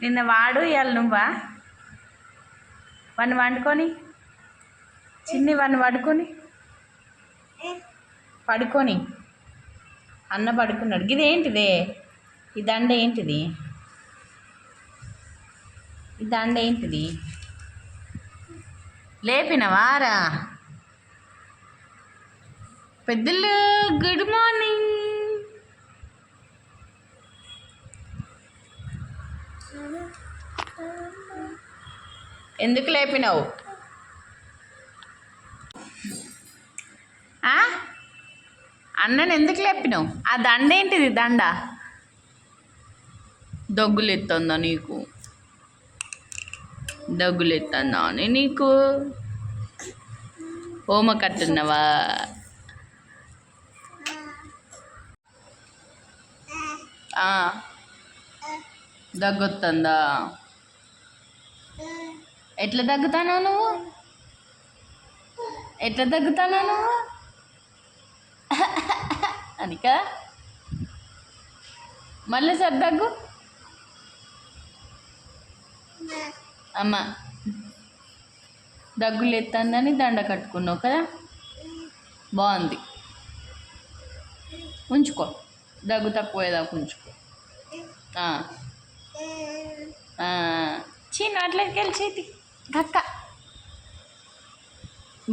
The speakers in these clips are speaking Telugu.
నిన్న వాడు ఇవాళ నువ్వా? వాడిని వండుకొని చిన్ని వాడిని పడుకొని అన్న పడుకున్నాడు. ఇదేంటిదే ఈ దండ ఏంటిది? ఈ దండ ఏంటిది? లేపినవారా? పెద్దలు గుడ్ మార్నింగ్. ఎందుకు లేపినావు? అన్నని ఎందుకు లేపినావు? ఆ దండ ఏంటిది? దండ దగ్గులెత్తుందా నీకు? దగ్గులెత్తుందా అని నీకు? హోమ కట్టున్నావా? దగ్గొస్తుందా? ఎట్లా దగ్గుతానో నువ్వు? ఎట్లా దగ్గుతానో నువ్వు? అనిక మళ్ళీ సార్ దగ్గు. అమ్మ దగ్గులు ఎత్తందని దండ కట్టుకున్నావు కదా, బాగుంది. ఉంచుకో, దగ్గు తక్కువేదాకా ఉంచుకో. చిన్న అట్లకి వెళ్ళి చేతి కక్క.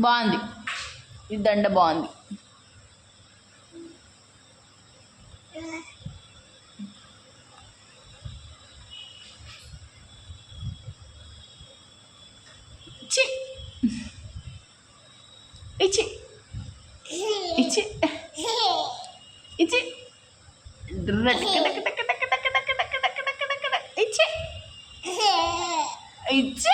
బాగుంది, ఈ దండ బాగుంది. ఇచ్చి ఇచ్చి ఇచ్చి ఇచ్చి ఇచ్చి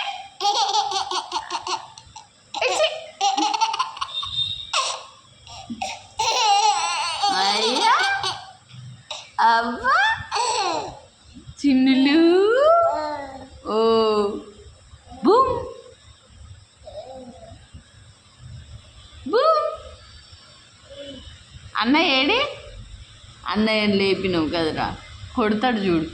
అయ్యా అవ్వా చిన్నులు. ఓ బూమ్ బూమ్. అన్నయ్య ఏడి? అన్నయ్య లేపినావు కదరా, కొడతాడు చూడు.